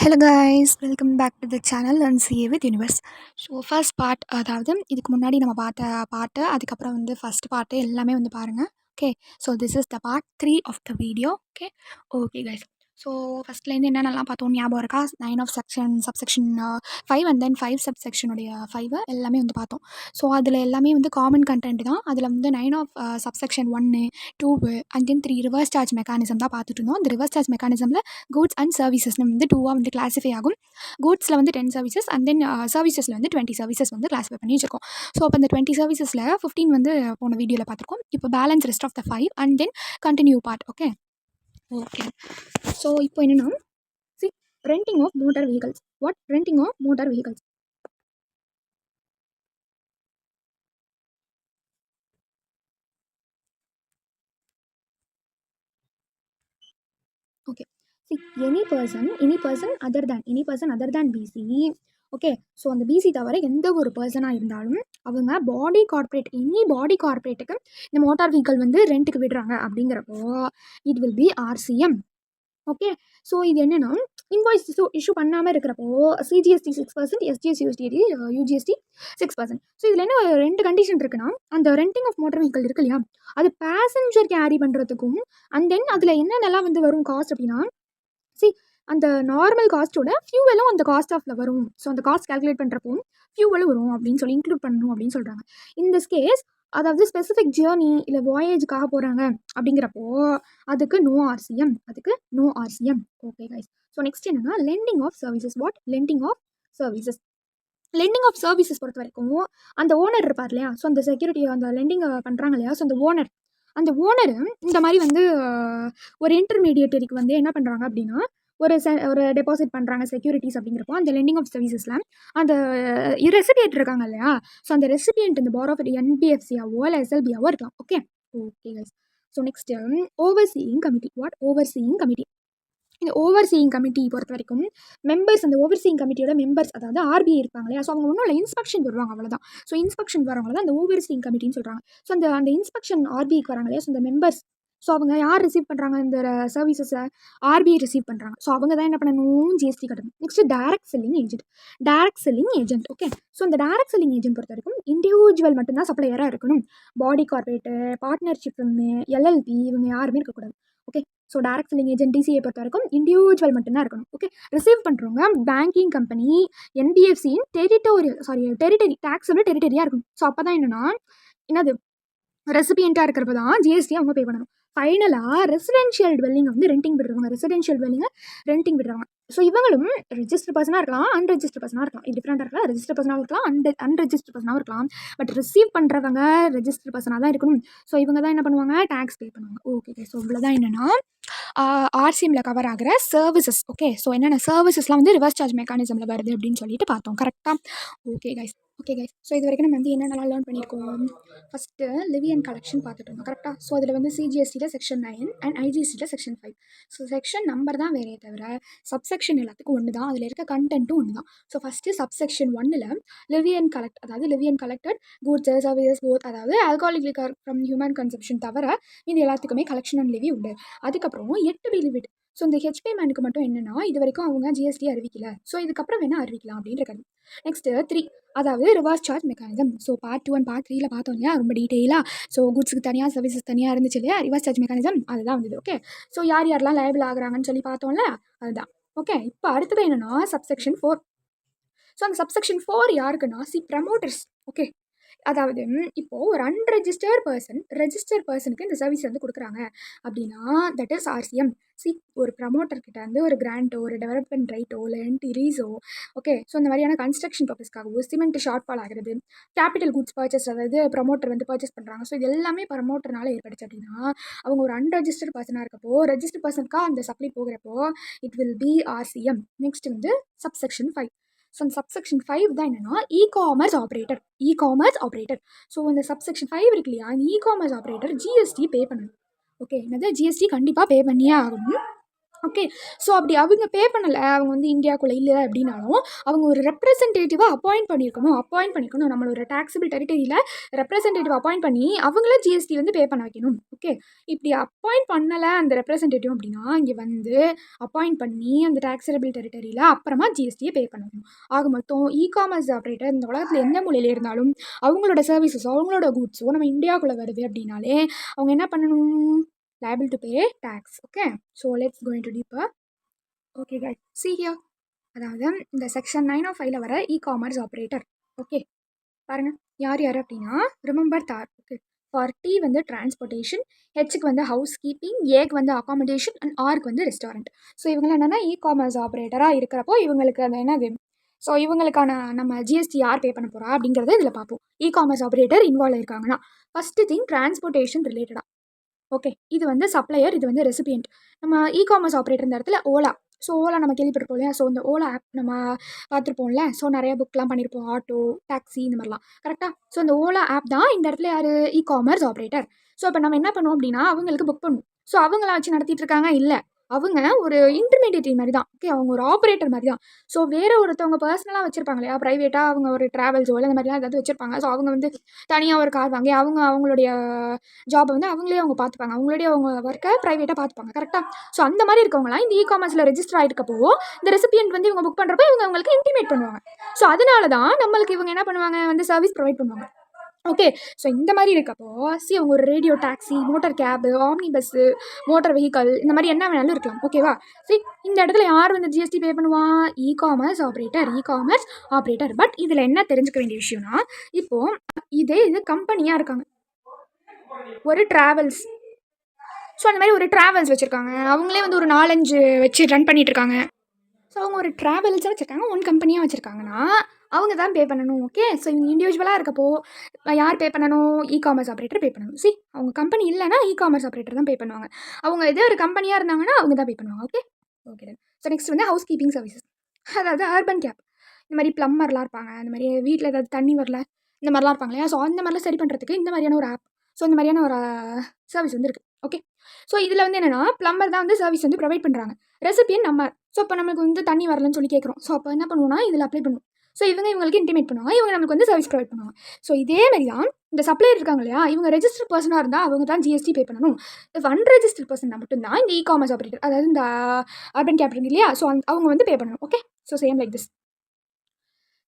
Hello guys, welcome back to the channel and CA with Universe. So first part, அதாவது இதுக்கு முன்னாடி நம்ம பார்த்த பாட்டு, அதுக்கப்புறம் வந்து ஃபஸ்ட் பார்ட்டு எல்லாமே வந்து பாருங்கள். Okay, so this is the part 3 of the video. Okay okay guys. So ஃபஸ்ட்லேருந்து என்னென்னலாம் பார்த்தோம் ஞாபகம் இருக்கா? 9 ஆஃப் சப்செக்ஷன் 5 அண்ட் தென் 5 சப்செக்ஷனுடைய 5 எல்லாமே வந்து பார்த்தோம். ஸோ அதில் எல்லாமே வந்து காமன் கண்டென்ட் தான். அதில் வந்து 9 of subsection 1 2 and then 3 reverse charge mechanism தான் பார்த்துட்டு இருந்தோம். அந்த ரிவர்ஸ் சார்ஜ் மெக்கானிசமில் கூட்ஸ் அண்ட் சர்வீசஸ்னு வந்து டூவாக வந்து கிளாஸிஃபை ஆகும். கூட்ஸில் வந்து 10 சர்வீசஸ் அண்ட் தென் சர்வீசஸில் வந்து 20 சர்வீசஸ் வந்து கிளாஸிஃபை பண்ணி வச்சிருக்கோம். ஸோ அப்போ அந்த 20 சர்வீசஸில் 15 வந்து போன வீடியோவில் பார்த்துருக்கோம். இப்போ balance rest of the 5 and then continue part. Okay okay. So இப்போ என்னென்னா, renting of motor vehicles. What renting of motor vehicles? Okay, see any person other than BC. Okay, so அந்த பிசி தவிர எந்த ஒரு பர்சனாக இருந்தாலும் அவங்க பாடி கார்பரேட்டுக்கு இந்த மோட்டார் வெஹிக்கல் வந்து ரெண்ட்டுக்கு விடுறாங்க அப்படிங்கிறப்போ it will be RCM. Okay, so இது என்னென்னா, இன்வாய்ஸ் இஷ்யூ பண்ணாமல் இருக்கிறப்போ சிஜிஎஸ்டி 6%, எஸ்ஜிஎஸ்டி யூஜிஎஸ்டி 6%. ஸோ இதில் என்ன ரெண்டு கண்டிஷன் இருக்குன்னா, அந்த ரெண்டிங் ஆஃப் மோட்டார் வெஹிக்கல் இருக்கு இல்லையா, அது பேசஞ்சர் கேரி பண்ணுறதுக்கும் அண்ட் தென் அதில் என்னென்னலாம் வந்து வரும் காஸ்ட் அப்படின்னா, அந்த நார்மல் காஸ்ட்டோட ஃபியூவலும் அந்த காஸ்ட் ஆஃப்ல வரும். ஸோ அந்த காஸ்ட் கால்குலேட் பண்ணுறப்போ ஃபியூவலும் வரும் அப்படின்னு சொல்லி இன்க்ளூட் பண்ணணும் அப்படின்னு சொல்கிறாங்க. இந்த கேஸ் அதாவது ஸ்பெசிஃபிக் ஜேர்னி இல்லை வாயேஜுக்காக போகிறாங்க அப்படிங்கிறப்போ அதுக்கு no RCM. Okay guys. So next என்னன்னா, lending of services. What lending of services? Lending of services பொறுத்த வரைக்கும் அந்த ஓனர் இருப்பார் இல்லையா, ஸோ அந்த செக்யூரிட்டி அந்த லெண்டிங் பண்ணுறாங்க இல்லையா, ஸோ அந்த ஓனர் இந்த மாதிரி வந்து ஒரு இன்டர்மீடியேட்டரிக்கு வந்து என்ன பண்ணுறாங்க அப்படின்னா, ஒரு டெபாசிட் பண்ணுறாங்க செக்யூரிட்டிஸ் அப்படிங்கிறப்போ அந்த லெண்டிங் ஆஃப் சர்வீசஸில் அந்த ரெசிபியன்ட் இருக்காங்க இல்லையா, ஸோ அந்த ரெசிபியன்ட் இந்த பார் ஆஃப் என்பிஎஃப்சியாவோ இல்லை எஸ்எல்பியாவோ இருக்கலாம். Okay okay guys. So next overseeing committee. What overseeing committee? இந்த ஓவர்சீயிங் கமிட்டி பொறுத்த வரைக்கும் மெம்பர்ஸ், அந்த ஓவர்சீயிங் கமிட்டியோட மெம்பர்ஸ், அதாவது ஆர்பிஐ இருப்பாங்க இல்லையா, ஸோ அவங்க ஒன்றும் இல்லை, இன்ஸ்பெக்ஷன் வருவாங்க அவ்வளோதான். ஸோ இன்ஸ்பெக்ஷன் வரவங்க தான் அந்த ஓவர்சீயிங் கமிட்டின்னு சொல்கிறாங்க. ஸோ அந்த இன்ஸ்பெக்ஷன் ஆர்பிஐக்கு வராங்க இல்லையா, ஸோ இந்த மெம்பர்ஸ், ஸோ அவங்க யார் ரிசீவ் பண்ணுறாங்க இந்த சர்வீசஸை? ஆர்பிஐ ரிசீவ் பண்ணுறாங்க. ஸோ அவங்க தான் என்ன பண்ணணும்? ஜிஎஸ்டி கட்டணும். Next direct selling agent. Okay, so இந்த டைரக்ட் செல்லிங் ஏஜென்ட் பொறுத்த வரைக்கும் இண்டிவிஜுவல் மட்டும்தான் சப்ளையராக இருக்கணும். பாடி கார்பரேட்டு, பார்ட்னர்ஷிப், எல்எல்பி இவங்க யாருமே இருக்கக்கூடாது. Okay, so direct selling agent TCA பொறுத்த வரைக்கும் இண்டிவிஜுவல் மட்டும்தான் இருக்கணும். ஓகே, ரிசீவ் பண்ணுறவங்க பேங்கிங் கம்பெனி, என்பிஎஃப்சியின் டெரிட்டரி டேக்ஸபிள் டெரிட்டரியாக இருக்கணும். ஸோ அப்போ தான் என்னது ரெசிபியண்ட்டாக இருக்கிறப்ப தான் ஜிஎஸ்டி அவங்க பே பண்ணணும். ஃபைனலாக ரெசிடென்ஷியல் டுவெல்லிங்கை வந்து ரெண்டிங் விடுறவங்க. ஸோ இவங்களும் ரெஜிஸ்டர் பர்சனாக இருக்கலாம், அன்ரெஜிஸ்டர் பர்சனாக இருக்கலாம். இது டிஃப்ரெண்டாக இருக்கலாம். ரெஜிஸ்டர் பர்சனாக இருக்கலாம், அன்ரெஜிஸ்டர் பர்சனாக இருக்கலாம். பட் ரிசீவ் பண்ணுறவங்க ரெஜிஸ்டர் பர்சனாக தான் இருக்கணும். ஸோ இவங்க தான் என்ன பண்ணுவாங்க? டேக்ஸ் பே பண்ணுவாங்க. ஓகே, ஸோ இவ்வளோதான் என்னென்னா ஆர்சிஎம்மில் கவர் ஆகிற சர்வீசஸ். ஓகே, ஸோ என்னென்ன சர்வீசஸ்லாம் வந்து ரிவர்ஸ் சார்ஜ் மெக்கானிசமில் வருது அப்படின்னு சொல்லிட்டு பார்த்தோம். கரெக்டாக? Okay guys. ஸோ இது வரைக்கும் நம்ம வந்து என்னென்னலாம் லேர்ன் பண்ணியிருக்கோம்? ஃபஸ்ட்டு லிவி அண்ட் கலெக்ஷன் பார்த்துட்டு இருந்தோம். கரெக்டாக? ஸோ அதில் வந்து சிஜிஎஸ்டியில் செக்ஷன் 9 அண்ட் ஐஜிஎஸ்டியில் செக்ஷன் 5. ஸோ செக்ஷன் நம்பர் தான் வேறே தவிர சப்செக்ஷன் எல்லாத்துக்கும் ஒன்று தான். அதில் இருக்க கண்டென்ட்டும் ஒன்று தான். ஸோ ஃபஸ்ட்டு சப்செக்ஷன் 1ல் levy and collected goods services both, அதாவது alcoholic liquor from human consumption தவிர இது எல்லாத்துக்குமே கலெக்ஷன் அண்ட் லிவி உண்டு. அதுக்கப்புறம் 8 பெனிஃபிட். ஸோ இந்த ஹெச் பேமெண்ட்டுக்கு மட்டும் என்னென்னா, இது வரைக்கும் அவங்க ஜிஎஸ்டி அறிவிக்கல, ஸோ இதுக்கப்புறம் வேணால் அறிவிக்கலாம் அப்படின்றது. நெக்ஸ்ட்டு 3, அதாவது reverse charge mechanism. So part 2 and part 3ல பார்த்தோம் இல்லையா, ரொம்ப டீட்டெயிலாக. ஸோ குட்ஸுக்கு தனியாக, சர்வீசஸ் தனியாக இருந்துச்சு இல்லையா, ரிவர்ஸ் சார்ஜ் மெக்கானிசம் அதுதான் வந்தது. ஓகே, ஸோ யாரெல்லாம் லைபிள் ஆகுறாங்கன்னு சொல்லி பார்த்தோம்ல, அதுதான். ஓகே, இப்போ அடுத்தது என்னென்னா சப்செக்ஷன் 4. ஸோ அந்த சப்செக்ஷன் 4 யாருக்குன்னா, ப்ரமோட்டர்ஸ். ஓகே, அதாவது இப்போது ஒரு அன்ரெஜிஸ்டர்ட் பர்சன் ரெஜிஸ்டர்ட் பர்சனுக்கு இந்த சர்வீஸ் வந்து கொடுக்குறாங்க அப்படின்னா தட் இஸ் ஆர்சிஎம். ஒரு ப்ரமோட்டர்கிட்ட வந்து ஒரு கிராண்டோ, ஒரு டெவலப்மெண்ட் ரைட்டோ, இல்லை என்டிரீஸோ, ஓகே, ஸோ இந்த மாதிரியான கன்ஸ்ட்ரக்ஷன் பர்பஸ்க்காகவோ, சிமெண்ட் ஷார்ட் ஃபால் ஆகிறது, கேபிட்டல் குட்ஸ் பர்ச்சேஸ், அதாவது ப்ரமோட்டர் வந்து பர்ச்சேஸ் பண்ணுறாங்க. ஸோ இது எல்லாமே ப்ரமோட்டர்னால ஏற்படுச்சு அப்படின்னா அவங்க ஒரு அன்ரெஜிஸ்டர்ட் பர்சனாக இருக்கப்போ ரெஜிஸ்டர்ட் பர்சனுக்காக அந்த சப்ளை போகிறப்போ it will be RCM. Next வந்து சப்செக்ஷன் 5. ஸோ அந்த சப்செக்ஷன் 5 தான் என்னென்னா இ-காமர்ஸ் ஆப்ரேட்டர். ஸோ இந்த சப்செக்ஷன் 5 இருக்கு இல்லையா, இந்த இ-காமர்ஸ் ஆப்ரேட்டர் ஜிஎஸ்டி பே பண்ணணும். ஓகே, என்னது ஜிஎஸ்டி கண்டிப்பாக பே பண்ணியே ஆகணும். ஓகே. ஸோ அப்படி அவங்க பே பண்ணலை, அவங்க வந்து இந்தியாவுக்குள்ளே இல்லை அப்படின்னாலும் அவங்க ஒரு ரெப்ரசன்டேட்டிவாக அப்பாயிண்ட் பண்ணிக்கணும். நம்மளோட டாக்ஸபிள் டெரிட்டரியில் ரெப்ரசன்டேட்டிவ் அப்பாயிண்ட் பண்ணி அவங்கள ஜிஎஸ்டி வந்து பே பண்ண வைக்கணும். ஓகே. இப்படி அப்பாயிண்ட் பண்ணலை அந்த ரெப்ரசன்டேட்டிவ் அப்படின்னா இங்கே வந்து அப்பாயிண்ட் பண்ணி அந்த டாக்ஸபிள் டெரிட்டரியில் அப்புறமா ஜிஎஸ்டியை பே பண்ணணும். ஆக மொத்தம் காமர்ஸ் ஆப்ரேட்டர் இந்த உலகத்தில் எந்த மூலையில் இருந்தாலும் அவங்களோட சர்வீசஸோ அவங்களோட குட்ஸோ நம்ம இந்தியாவுக்குள்ளே வருது அப்படின்னாலே அவங்க என்ன பண்ணணும்? liable to pay tax. Okay, so let's go into deeper. Okay guys, see here, அதாவது இந்த செக்ஷன் 905ல வர காமர்ஸ் ஆப்ரேட்டர். ஓகே, பாருங்க யார் அப்படின்னா ரிமெம்பர் தார். ஓகே, ஃபார் டி வந்து டிரான்ஸ்போர்ட்டேஷன், ஹெச்சுக்கு வந்து ஹவுஸ் கீப்பிங், ஏக்கு வந்து அகாமடேஷன் அண்ட் ஆருக்கு வந்து ரெஸ்டாரண்ட். ஸோ இவங்க என்னென்னா காமர்ஸ் ஆப்ரேட்டராக இருக்கிறப்போ இவங்களுக்கு அந்த என்னது, ஸோ இவங்களுக்கான நம்ம ஜிஎஸ்டி யார் பே பண்ண போகிறா அப்படிங்கிறத இதில் பார்ப்போம். காமர்ஸ் ஆப்ரேட்டர் இன்வால்வ் இருக்காங்கன்னா ஃபஸ்ட்டு திங் டிரான்ஸ்போர்ட்டேஷன் ரிலேட்டடாக. ஓகே, இது வந்து சப்ளையர், இது வந்து ரெசிபியன்ட். நம்ம காமர்ஸ் ஆப்ரேட்டர் இந்த இடத்துல ஓலா. ஸோ ஓலா நம்ம கேள்விப்பட்டிருப்போம் இல்லையா? ஸோ இந்த ஓலா ஆப் நம்ம பார்த்துருப்போம்ல. ஸோ நிறைய புக்லாம் பண்ணியிருப்போம், ஆட்டோ, டாக்ஸி இந்த மாதிரிலாம். கரெக்டாக? ஸோ இந்த ஓலா ஆப் தான் இந்த இடத்துல யார்? Commerce operator. ஸோ இப்போ நம்ம என்ன பண்ணுவோம் அப்படின்னா அவங்களுக்கு புக் பண்ணுவோம். ஸோ அவங்கள வச்சு நடத்திட்டு இருக்காங்க இல்லை, அவங்க ஒரு இன்டர்மீடியேட் மாதிரி தான். ஓகே, அவங்க ஒரு ஆப்ரேட்டர் மாதிரி தான். ஸோ வேறு ஒருத்தவங்க பர்சனலாக வச்சுருப்பாங்க இல்லையா, ப்ரைவேட்டாக அவங்க ஒரு ட்ராவல்ஸோ இல்லை இந்த மாதிரிலாம் ஏதாவது வச்சுருப்பாங்க. ஸோ அவங்க வந்து தனியாக ஒரு கார் வாங்கி அவங்களுடைய ஜாபை வந்து அவங்களே அவங்க பார்த்துப்பாங்க, அவங்களுடைய அவங்க ஒர்க்கை ப்ரைவேட்டாக பார்த்துப்பாங்க. கரெக்டாக? ஸோ அந்த மாதிரி இருக்கவங்களாம் இந்த காமர்ஸில் ரெஜிஸ்டர் ஆகிருக்கப்போ இந்த ரெசிபியன்ட் வந்து இவங்க புக் பண்ணுறப்போ இவங்க அவங்களுக்கு இன்டிமேட் பண்ணுவாங்க. ஸோ அதனால தான் நம்மளுக்கு இவங்க என்ன பண்ணுவாங்க வந்து சர்வீஸ் ப்ரொவைட் பண்ணுவாங்க. ஓகே, ஸோ இந்த மாதிரி இருக்கப்போ அவங்க ஒரு radio taxi, motor cab, omni bus, motor vehicle இந்த மாதிரி என்ன வேணாலும் இருக்கலாம். ஓகேவா? சரி, இந்த இடத்துல யார் வந்து ஜிஎஸ்டி பே பண்ணுவான்? Commerce operator. பட் இதில் என்ன தெரிஞ்சுக்க வேண்டிய விஷயம்னா, இப்போது இது கம்பெனியாக இருக்காங்க, ஒரு ட்ராவல்ஸ். ஸோ அந்த மாதிரி ஒரு ட்ராவல்ஸ் வச்சுருக்காங்க, அவங்களே வந்து ஒரு 4-5 வச்சு ரன் பண்ணிகிட்ருக்காங்க. ஸோ அவங்க ஒரு ட்ராவல்ஸாக வச்சுருக்காங்க, ஒன் கம்பெனியாக வச்சுருக்காங்கன்னா அவங்க தான் பே பண்ணணும். ஓகே, ஸோ இவங்க இண்டிவிஜுவலாக இருக்கப்போ யார் பே பண்ணணும்? காமர்ஸ் ஆப்ரேட்டர் பே பண்ணணும். சரி, அவங்க கம்பெனி இல்லைன்னா காமர்ஸ் ஆப்ரேட்டர் தான் பே பண்ணுவாங்க. அவங்க இதே ஒரு கம்பெனியாக இருந்தாங்கன்னா அவங்க தான் பே பண்ணுவாங்க. ஓகே. ஸோ நெக்ஸ்ட் வந்து ஹவுஸ் கீப்பிங் சர்வீசஸ், அதாவது அர்பன் கேப். இந்த மாதிரி ப்ளம்பர்லாம் இருப்பாங்க, இந்த மாதிரி வீட்டில் ஏதாவது தண்ணி வரல இந்த மாதிரிலாம் இருப்பாங்க இல்லையா? ஸோ அந்த மாதிரிலாம் சரி பண்ணுறதுக்கு இந்த மாதிரியான ஒரு ஆப், ஸோ இந்த மாதிரியான ஒரு சர்வீஸ் வந்து இருக்குது. ஓகே, ஸோ இதில் வந்து என்னென்னா ப்ளம்பர் தான் வந்து சர்வீஸ் வந்து ப்ரொவைட் பண்ணுறாங்க, ரெசிபியன் நம்ம. ஸோ இப்போ நம்மளுக்கு வந்து தண்ணி வரலன்னு சொல்லி கேட்குறோம். ஸோ அப்போ என்ன பண்ணுவோம்னா இதில் அப்ளை பண்ணுவோம். ஸோ இவங்களுக்கு இன்டிமேட் பண்ணுவாங்க, இவங்க நமக்கு வந்து சர்வீஸ் ப்ரொவைட் பண்ணுவாங்க. ஸோ இதே மாதிரி தான் இந்த சப்ளையர் இருக்காங்க இல்லையா, இவங்க ரெஜிஸ்டர் பர்சனாக இருந்தால் அவங்க தான் ஜிஎஸ்டி பே பண்ணணும். இப்போ அன்ரெஜிஸ்டர்ட் பர்சன் மட்டும்தான் இந்த காமர்ஸ் ஆப்ரேட்டர், அதாவது இந்த அர்பன் கேப் இருக்கு இல்லையா, ஸோ அவங்க வந்து பே பண்ணணும். Okay, so same like this.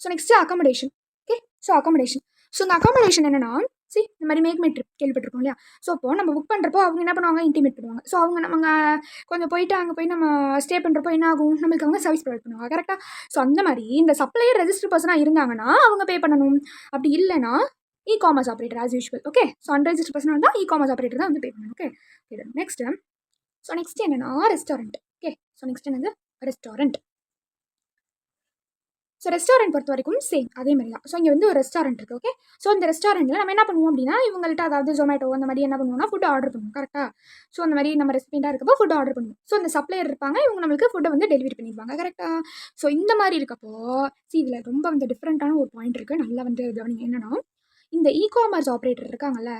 So next accommodation. Okay, so இந்த அகாமடேஷன் என்னென்னா, இந்த மாதிரி மேக் மை ட்ரிப் கேள்விப்பட்டிருக்கோம் இல்லையா? ஸோ அப்போது நம்ம புக் பண்ணுறப்போ அவங்க என்ன பண்ணுவாங்க? இன்டிமேட் பண்ணுவாங்க. ஸோ அவங்க கொஞ்சம் போயிட்டு அங்கே போய் நம்ம ஸ்டே பண்ணுறப்போ என்ன ஆகும்? நம்மளுக்கு அவங்க சர்வீஸ் ப்ரொவைட் பண்ணுவாங்க. கரெக்டாக? ஸோ அந்த மாதிரி இந்த சப்ளையர் ரெஜிஸ்டர் பர்சனாக இருந்தாங்கன்னா அவங்க பே பண்ணணும். அப்படி இல்லைனா commerce operator as usual. Okay, so unregister பர்சனாக இருந்தால் காமர்ஸ் ஆப்ரேட்டர் தான் வந்து பே பண்ணணும். ஓகே, நெக்ஸ்ட் என்னென்னா ரெஸ்டாரண்ட். ஓகே, ஸோ நெக்ஸ்ட் என்னது? ரெஸ்டாரண்ட். ஸோ ரெஸ்டாரண்ட் பொறுத்த வரைக்கும் சேம் அதே மாதிரி தான். ஸோ இங்கே வந்து ஒரு ரெஸ்டாரண்ட் இருக்குது. ஓகே, ஸோ இந்த ரெஸ்டாரண்ட்டில் நம்ம என்ன பண்ணுவோம் அப்படின்னா இவங்கள்ட்ட அதாவது ஜொமேட்டோ அந்த மாதிரி என்ன பண்ணுவோம்னா ஃபுட் ஆர்டர் பண்ணுவோம். கரெக்டாக? ஸோ அந்த மாதிரி நம்ம ரெசிபியண்டாக இருக்கப்போ ஃபுட் ஆர்டர் பண்ணுவோம். ஸோ இந்த சப்ளையர் இருப்பாங்க, இவங்க நம்மளுக்கு ஃபுட்டை வந்து டெலிவரி பண்ணிடுவாங்க. கரெக்டாக? ஸோ இந்த மாதிரி இருக்கப்போ இதில் ரொம்ப வந்து டிஃப்ரெண்ட்டான ஒரு பாயிண்ட் இருக்குது, நல்லா வந்து கவனிங்க. என்னென்னா இந்த காமர்ஸ் ஆப்ரேட்டர் இருக்காங்கல்ல,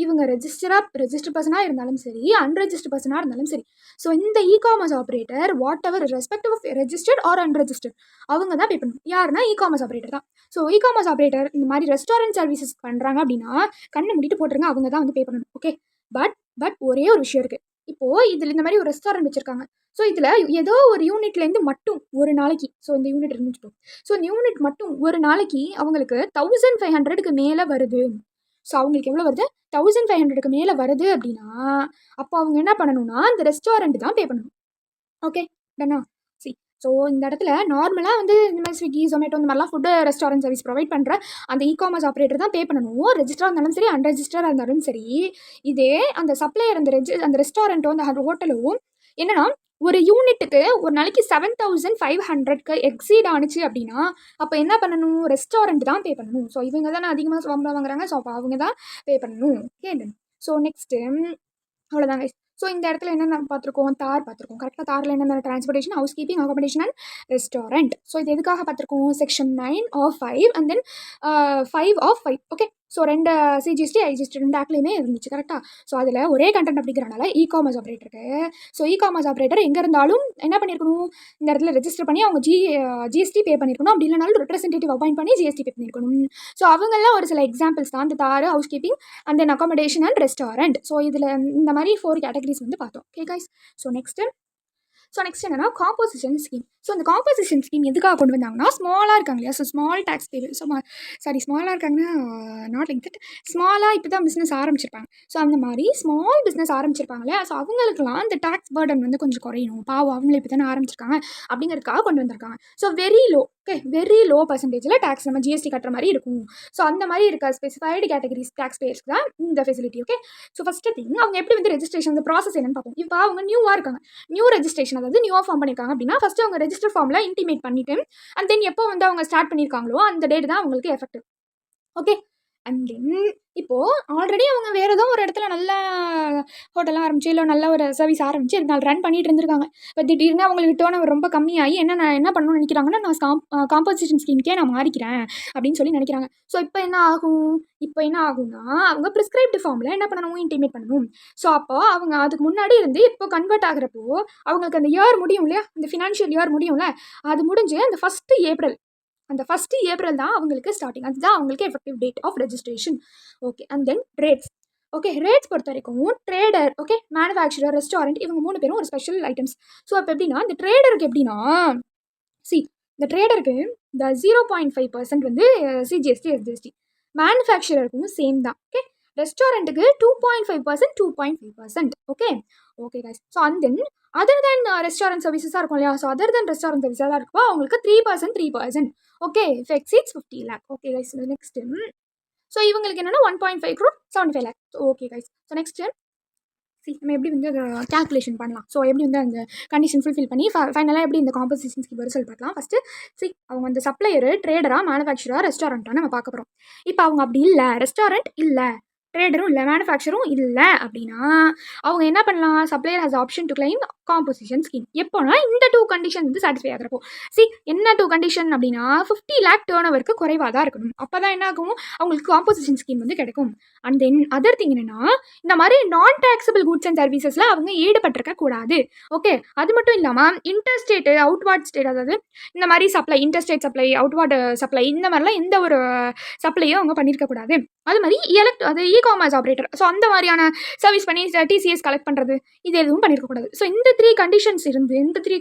இவங்க ரெஜிஸ்டர் பர்சனாக இருந்தாலும் சரி, அன்ரெஜிஸ்டர் பர்சனாக இருந்தாலும் சரி, ஸோ இந்த commerce operator whatever respective of registered or unregistered அவங்க தான் பே பண்ணணும். யாருன்னா காமர்ஸ் ஆப்ரேட்டர் தான். ஸோ காமர்ஸ் ஆப்ரேட்டர் இந்த மாதிரி ரெஸ்டாரண்ட் சர்வீசஸ் பண்ணுறாங்க அப்படின்னா கண்ணை முடிட்டு போட்டுருங்க, அவங்க தான் வந்து பே பண்ணணும். ஓகே, பட் ஒரே ஒரு விஷயம் இருக்குது. இப்போது இதில் இந்த மாதிரி ஒரு ரெஸ்டாரண்ட் வச்சுருக்காங்க. ஸோ இதில் ஏதோ ஒரு யூனிட்லேருந்து மட்டும் ஒரு நாளைக்கு, ஸோ இந்த யூனிட் இருந்துச்சு, ஸோ இந்த யூனிட் மட்டும் ஒரு நாளைக்கு அவங்களுக்கு 1500க்கு மேலே வருது. ஸோ அவங்களுக்கு எவ்வளோ வருது? 1500க்கு மேலே வருது அப்படின்னா அப்போ அவங்க என்ன பண்ணணும்னா இந்த ரெஸ்டாரண்ட் தான் பே பண்ணணும். ஓகே டன்னா? ஸோ இந்த இடத்துல நார்மலாக வந்து இந்த மாதிரி ஸ்விக்கி, ஜொமேட்டோ இந்த மாதிரிலாம் ஃபுட்டு ரெஸ்டாரண்ட் சர்வீஸ் ப்ரொவைட் பண்ணுற அந்த காமர்ஸ் ஆப்ரேட்டர் தான் பே பண்ணணும். ரெஜிஸ்டராக இருந்தாலும் சரி, அன்ரெஜிஸ்டராக இருந்தாலும் சரி. இதே அந்த சப்ளையர் அந்த ரெஸ்டாரண்ட்டோ அந்த ஹோட்டலோ என்னென்னா ஒரு யூனிட்டுக்கு ஒரு நாளைக்கு 7500க்கு எக்ஸீட் ஆணுச்சு அப்படின்னா அப்போ என்ன பண்ணணும்? ரெஸ்டாரண்ட் தான் பே பண்ணணும். ஸோ இவங்க தானே அதிகமாக சம்பளம் வாங்குறாங்க, ஸோ அப்போ அவங்க தான் பே பண்ணணும். ஓகே, ஸோ நெக்ஸ்ட்டு அவ்வளோதாங்க. ஸோ இந்த இடத்துல என்னென்ன பார்த்துருக்கோம்? தார் பார்த்துருக்கோம். கரெக்டாக? தாரில் என்னென்ன? Transportation, house keeping, accommodation and restaurant. So இது எதுக்காக பார்த்துருக்கோம்? Section 9 of 5 and then 5 of 5. Okay, so 2 CGST IGST 2 ஆக்ட்லேயுமே இருந்துச்சு கரெக்டாக. ஸோ அதில் ஒரே கண்டென்ட் அப்படிங்கிறனால காமர்ஸ் ஆப்ரேட்டருக்கு ஸோ காமர்ஸ் ஆப்ரேட்டர் எங்கே இருந்தாலும் என்ன பண்ணியிருக்கணும், இந்த இடத்துல ரெஜிஸ்டர் பண்ணி அவங்க ஜிஎஸ்டி பே பண்ணியிருக்கணும். அப்படி இல்லைனாலும் ரெப்ரஸன்டேட்டிவ் அப்பாயிண்ட் பண்ணி ஜிஎஸ்டி பே பண்ணியிருக்கணும். ஸோ அவங்கெல்லாம் ஒரு சில எக்ஸாம்பிள்ஸ் தான், அந்த தார், house keeping and then accommodation and restaurant. So இதில் இந்த மாதிரி 4 கேட்டகரிஸ் வந்து பார்த்தோம். Okay guys. ஸோ நெக்ஸ்ட் என்னன்னா காம்போசிஷன் ஸ்கீம். ஸோ அந்த காம்போசிஷன் ஸ்கீம் எதுக்காக கொண்டு வந்தாங்கன்னா, ஸ்மாலாக இருக்காங்க இல்லையா, ஸோ ஸ்மால் டேக்ஸ் பேர், ஸோ ஸ்மாலாக இருக்காங்கன்னா நாட் லைக் தட், ஸ்மாலாக இப்போ தான் பிஸ்னஸ் ஆரம்பிச்சிருப்பாங்க. ஸோ அந்த மாதிரி ஸ்மால் பிஸ்னஸ் ஆரம்பிச்சிருப்பாங்க இல்லையா, ஸோ அவங்களுக்குலாம் அந்த டேக்ஸ் பர்டன் வந்து கொஞ்சம் குறையணும், பாவம் அவங்களே இப்போ தானே ஆரம்பிச்சிருக்காங்க அப்படிங்கிறதுக்காக கொண்டு வந்திருக்காங்க. ஸோ வெரி லோ பர்சன்டேஜில் டேக்ஸ் நம்ம ஜிஎஸ்டி கட்டுற மாதிரி இருக்கும். ஸோ அந்த மாதிரி இருக்க ஸ்பெசிஃபைடு கேட்டகரிஸ் டேக்ஸ் பேயர்ஸ்க்கு தான் இந்த facility. Okay. So first thing அவங்க எப்படி வந்து ரெஜிஸ்ட்ரேஷன் அந்த ப்ராசஸ் என்னன்னு பார்ப்போம். இப்போ அவங்க நியூவாக இருக்காங்க, நியூ ரெஜிஸ்ட்ரேஷன் அதாவது நியூவாக ஃபார்ம் பண்ணியிருக்காங்க அப்படின்னா ஃபஸ்ட்டு அவங்க ரெஜிஸ்டர் ஃபார்மில் இன்டிமேட் பண்ணிவிட்டு அண்ட் தென் எப்போ வந்து அவங்க ஸ்டார்ட் பண்ணியிருக்காங்களோ அந்த டேட் தான் அவங்களுக்கு எஃபெக்டிவ். ஓகே. அண்ட் தென் இப்போது ஆல்ரெடி அவங்க வேறு ஏதோ ஒரு இடத்துல நல்ல ஹோட்டலாக ஆரம்பிச்சு இல்லை நல்ல ஒரு சர்வீஸ் ஆரம்பிச்சு நாள் ரன் பண்ணிட்டு இருந்திருக்காங்க. இப்போ திடீர்னு அவங்களுக்கு டர்ன் ரொம்ப கம்மியாகி என்ன பண்ணணும்னு நினைக்கிறாங்கன்னா, நான் காம்போசிஷன் ஸ்கீம்க்கே நான் மாறிக்கிறேன் அப்படின்னு சொல்லி நினைக்கிறாங்க. ஸோ இப்போ என்ன ஆகும்னா அவங்க ப்ரிஸ்கிரைப்டு ஃபார்மில் என்ன பண்ணணும், இன்டிமேட் பண்ணணும். ஸோ அப்போ அவங்க அதுக்கு முன்னாடி இருந்து இப்போ கன்வெர்ட் ஆகிறப்போ அவங்களுக்கு அந்த இயர் முடியும் இல்லையா, அந்த ஃபினான்ஷியல் இயர் முடியும்ல, அது முடிஞ்சு அந்த ஃபஸ்ட்டு ஏப்ரல் தான் அவங்களுக்கு ஸ்டார்டிங், அதுதான் அவங்களுக்கு effective date of registration. Okay. And then rates. Okay. Rates பொறுத்த வரைக்கும் ட்ரேடர், ஓகே, மேனுஃபேக்சரர், ரெஸ்டாரண்ட் இவங்க 3 பேரும் ஒரு ஸ்பெஷல் ஐட்டம்ஸ். ஸோ அப்போ எப்படின்னா இந்த ட்ரேடருக்கு எப்படின்னா, இந்த ட்ரேடருக்கு இந்த 0.5% வந்து சிஜிஎஸ்டி எஸ்ஜிஎஸ்டி, மேனுஃபேக்சரருக்கும் சேம் தான். ஓகே. ரெஸ்டாரண்ட்டுக்கு 2.5%. Okay guys. So and then other then restaurant சர்வீசஸாக இருக்கும் இல்லையா, ஸோ அதர் தென் ரெஸ்டாரண்ட் சர்வீஸாக இருக்கும் அவங்களுக்கு 3%. Okay. If exceeds 50 lakh. Okay guys. Next so இவங்களுக்கு என்னென்னா 1.5 crore 75 lakh. Okay guys. So next நம்ம எப்படி வந்து அதை கேல்குலேஷன் பண்ணலாம், ஸோ எப்படி வந்து அந்த கண்டிஷன் ஃபுல்ஃபில் பண்ணி ஃபைனலாக எப்படி இந்த காம்போசிஷன் ஸ்கீம் ரிசல்ட் பார்க்கலாம். ஃபஸ்ட்டு அவங்க வந்து சப்ளையரு, ட்ரேடராக, மேனுஃபேக்சராக, ரெஸ்டாரண்ட்டாக நம்ம பார்க்க போகிறோம். இப்போ அவங்க அப்படி இல்லை, ரெஸ்டாரண்ட் இல்லை, ட்ரேடரும் இல்லை, மேனுஃபேக்சரும் இல்லை அப்படின்னா அவங்க என்ன பண்ணலாம், supplier has option to claim composition scheme. எப்போனா இந்த 2 கண்டிஷன் வந்து சாட்டிஸ்ஃபை ஆகிறப்போ. என்ன 2 கண்டிஷன் அப்படின்னா 50 lakh டேர்ன் ஓவருக்கு குறைவாக தான் இருக்கணும், அப்போ தான் என்ன ஆகும் அவங்களுக்கு காம்போசிஷன் ஸ்கீம் வந்து கிடைக்கும். அண்ட் தென் அதர் திங் என்னென்னா இந்த மாதிரி நான் டேக்ஸபிள் கூட்ஸ் அண்ட் சர்வீசஸில் அவங்க ஈடுபட்டிருக்க கூடாது. ஓகே. அது மட்டும் இல்லாமல் இன்டர்ஸ்டேட்டு, அவுட்வார்ட் ஸ்டேட், அதாவது இந்த மாதிரி சப்ளை, இன்டர்ஸ்டேட் சப்ளை, அவுட்வார்டு சப்ளை, இந்த மாதிரிலாம் எந்த ஒரு சப்ளையும் அவங்க பண்ணியிருக்க கூடாது. அது மாதிரி அது காமர்ஸ் ஆப்ரேட்டர், ஸோ அந்த மாதிரியான சர்வீஸ் பண்ணி டிசிஎஸ் கலெக்ட் பண்ணுறது இது எதுவும் பண்ணியிருக்கக்கூடாது. ஸோ இந்த 3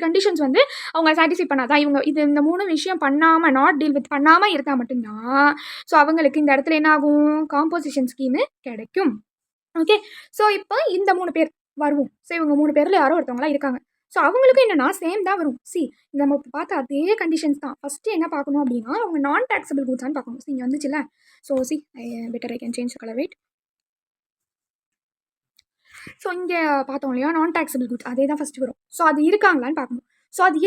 கண்டிஷன்ஸ் வந்து அவங்க சாட்டிஸ்ஃபை பண்ணாதான் இவங்க இந்த 3 விஷயம் பண்ணாமல், நாட் டீல் வித் பண்ணாமல் இருந்தால் மட்டும்தான் ஸோ அவங்களுக்கு இந்த இடத்துல என்ன ஆகும், காம்போசிஷன் ஸ்கீமு கிடைக்கும். ஓகே. ஸோ இப்போ இந்த 3 பேர் வருவோம். ஸோ இவங்க 3 பேரில் யாரோ ஒருத்தவங்களாம் இருக்காங்க. ஸோ அவங்களுக்கும் என்னென்னா சேம் தான் வரும். நம்ம இப்போ பார்த்த அதே கண்டிஷன்ஸ் தான். ஃபஸ்ட்டு என்ன பார்க்கணும் அப்படின்னா அவங்க நான் டேக்ஸபிள் கூட்ஸான்னு பார்க்கணும். இங்கே வந்துச்சுல்ல, so better I can change colour weight. So இங்கே பார்த்தோம் இல்லையா, நான் டேக்ஸபிள் கூட்ஸ் அதே தான் ஃபஸ்ட்டு வரும். ஸோ அது இருக்காங்களான்னு பார்க்கணும். ஸோ அது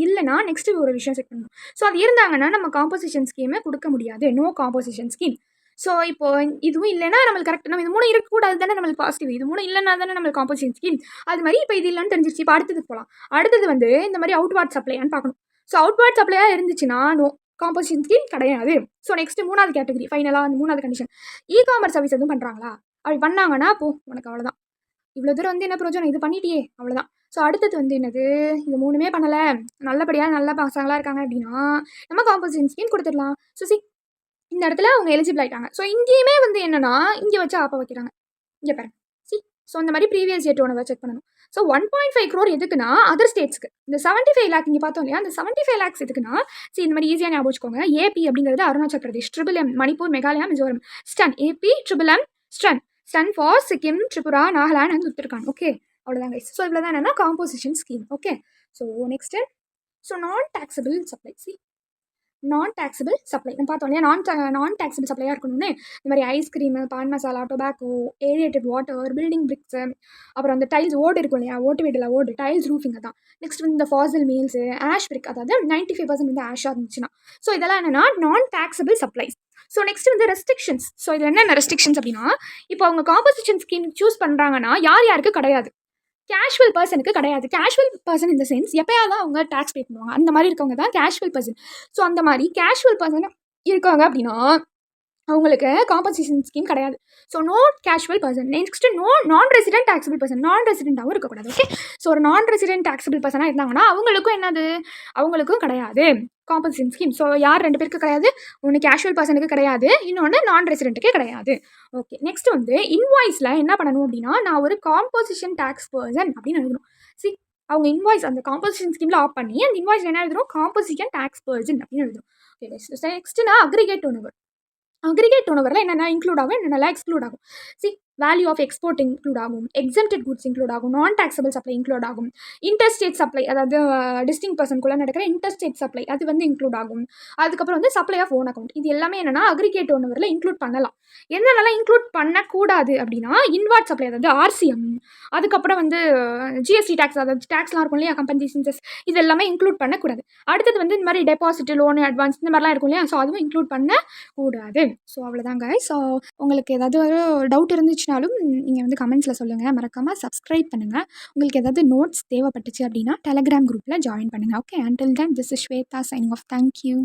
இல்லைனா நெக்ஸ்ட்டு ஒரு விஷயம் செக் பண்ணணும். ஸோ அது இருந்தாங்கன்னா நம்ம காம்போசிஷன் ஸ்கீமை கொடுக்க முடியாது, நோ காம்போசிஷன் ஸ்கீம். ஸோ இப்போ இதுவும் இல்லைன்னா நம்மளுக்கு கரெக்ட், நம்ம இது 3 இருக்கக்கூடாது தானே நம்மளுக்கு பாசிட்டிவ், இது 3 இல்லைன்னா தானே நம்மளுக்கு காம்போசிஷன் ஸ்கீம். அது மாதிரி இப்போ இது இல்லைன்னு தெரிஞ்சிருச்சு. இப்போ அடுத்ததுக்கு போகலாம். அடுத்தது வந்து இந்த மாதிரி அவுட்வார்ட் சப்ளையான்னு பார்க்கணும். ஸோ அவுட்வார்ட் சப்ளையாக இருந்துச்சுன்னா நோ காம்போசிஷன் ஸ்கீம் கிடையாது. ஸோ நெக்ஸ்ட்டு 3வது கேட்டகரி, ஃபைனலாக அந்த 3வது கண்டிஷன், காமர்ஸ் சர்வீஸ் எதுவும் பண்ணுறாங்களா, அப்படி பண்ணாங்கன்னா உனக்கு அவ்வளோதான், இவ்வளோ தூரம் வந்து என்ன பிரயோஜனம், இது பண்ணிட்டியே அவ்வளோதான். ஸோ அடுத்தது வந்து என்னது, இது 3மே பண்ணலை, நல்லபடியாக நல்ல பசங்களாக இருக்காங்க அப்படின்னா நம்ம காம்போசிஷன் ஸ்கீம் கொடுத்துடலாம். ஸோ இந்த இடத்துல அவங்க எலிஜிபிள் ஆகிட்டாங்க. ஸோ இங்கேயுமே வந்து என்னென்னா இங்கே வச்சு ஆப்ப வைக்கிறாங்க. இங்கே பாருங்க. ஸோ இந்த மாதிரி ப்ரீவியஸ் இயர் டோனை செக் பண்ணணும். ஸோ 1.5 crore எதுக்குன்னா அதர் ஸ்டேட்ஸ்க்கு. இந்த 75 lakh இங்கே பார்த்தோம் இல்லையா, அந்த 75 lakhs எதுக்குன்னா இந்த மாதிரி ஈஸியாக ஞாபகம் வச்சுக்கோங்க. ஏபி அப்படிங்கிறது Arunachal Pradesh, MMM Manipur, Meghalaya, Mizoram. Stand AP, MMM stand for Sikkim, Tripura, Nagaland and Uttarakhand. Okay, அவ்வளோதான் கைஸ். ஸோ இவ்வளோ தான் என்னென்னா composition scheme. Okay. So next non taxable supply. Non taxable supply நம்ம பார்த்தோம் இல்லையா, நான் டேக்ஸபிள் சப்ளையாக இருக்கணும்னு இந்த மாதிரி ice cream, pan masala, tobacco, aerated water, building bricks, அப்புறம் அந்த டைல்ஸ் ஓடு இருக்கும் இல்லையா, ஓட்டு வீட்டில் ஓடு, டைல்ஸ் ரூஃபிங் தான். நெக்ஸ்ட் வந்து இந்த ஃபாசில் மீல்ஸு, ஆஷ் பிரிக், அதாவது 95% வந்து ஆஷாக இருந்துச்சுன்னா. ஸோ இதெல்லாம் என்னென்னா நான் டேக்ஸபிள் சப்ளைஸ். ஸோ நெக்ஸ்ட் வந்து ரெஸ்ட்ரிக்ஷன்ஸ். ஸோ இதில் என்னென்ன ரெஸ்ட்ரிக்ஷன்ஸ் அப்படின்னா, இப்போ அவங்க காம்போசிஷன் ஸ்கீம் சூஸ் பண்ணுறாங்கன்னா யாருக்கு கிடையாது, கேஷுவல் பர்சனுக்கு கிடையாது. கேஷுவல் பர்சன் இந்த சென்ஸ் எப்போயாவது அவங்க டேக்ஸ் பே பண்ணுவாங்க, அந்த மாதிரி இருக்கவங்க தான் கேஷுவல் பர்சன். ஸோ அந்த மாதிரி கேஷுவல் பர்சன் இருக்காங்க அப்படின்னா அவங்களுக்கு காம்பன்சேஷன் ஸ்கீம் கிடையாது. So no casual person. Next non resident taxable person. Non ரெசிடென்ட்டாகவும் இருக்கக்கூடாது. ஓகே. ஸோ ஒரு நான் ரெசிடென்ட் டாக்ஸபிள் பர்சனாக இருந்தாங்கன்னா அவங்களுக்கும் என்னது, அவங்களுக்கும் கிடையாது காம்பன்சேஷன் ஸ்கீம். ஸோ யார் 2 பேருக்கு கிடையாது, ஒன்று கேஷுவல் பர்சனுக்கு கிடையாது, இன்னொன்று நான் ரெசிடென்ட்டுக்கே கிடையாது. ஓகே. நெக்ஸ்ட் வந்து இன்வாய்ஸில் என்ன பண்ணணும் அப்படின்னா, நான் ஒரு காம்போசிஷன் டாக்ஸ் பர்சன் அப்படின்னு எழுதணும். சி அவங்க இன்வாய்ஸ் அந்த காம்போசிஷன் ஸ்கீமில் ஆஃப் பண்ணி அந்த இன்வாய்ஸ் என்ன எழுதணும், காம்போசிஷன் டாக்ஸ் பர்சன் அப்படின்னு எழுதணும். Okay. Next non aggregate turnover. Aggregate டர்னோவரில் என்னென்ன இன்க்ளூட் ஆகும், என்னென்னலாம் எக்ஸ்க்ளூட் ஆகும். See value of export include ஆகும், எக்ஸம்டட் குட்ஸ் இன்க்ளூட் ஆகும், நான் டாக்ஸபிள் சப்ளை இன்க்ளூட் ஆகும், இன்டர்ஸ்டேட் சப்ளை, அதாவது டிஸ்டிங் பர்சனுக்குள்ளே நடக்கிற இன்டர்ஸ்டேட் சப்ளை அது வந்து இன்க்ளூட் ஆகும். அதுக்கப்புறம் வந்து சப்ளை ஆஃப் ஓன் அக்கௌண்ட். இது எல்லாமே என்னென்னா அக்ரிகேட் டர்னோவரில் இன்க்ளூட் பண்ணலாம். என்னென்னலாம் இன்க்ளூட் பண்ணக்கூடாது அப்படின்னா, இன்வார்ட் சப்ளை, அதாவது ஆர்சிஎம், அதுக்கப்புறம் வந்து ஜிஎஸ்டி டேக்ஸ், அதாவது டேக்ஸ்லாம் இருக்கும் இல்லையா, கம்பெனி சென்சஸ், இது எல்லாமே இன்க்ளூட் பண்ணக்கூடாது. அடுத்தது வந்து இந்த மாதிரி டெபாசிட், லோனு, அட்வான்ஸ் இந்த மாதிரிலாம் இருக்கும் இல்லையா, ஸோ அதுவும் இன்க்ளூட் பண்ணக்கூடாது. ஸோ அவ்வளோதாங்க. ஸோ உங்களுக்கு ஏதாவது ஒரு டவுட் இருந்துச்சுனாலும் நீங்கள் வந்து கமெண்ட்ஸில் சொல்லுங்கள். மறக்காமல் சப்ஸ்கிரைப் பண்ணுங்கள். உங்களுக்கு ஏதாவது நோட்ஸ் தேவைப்பட்டுச்சு அப்படின்னா டெலகிராம் குரூப்பில் ஜாயின் பண்ணுங்கள். Okay. Until then this is Shweta signing off. Thank you.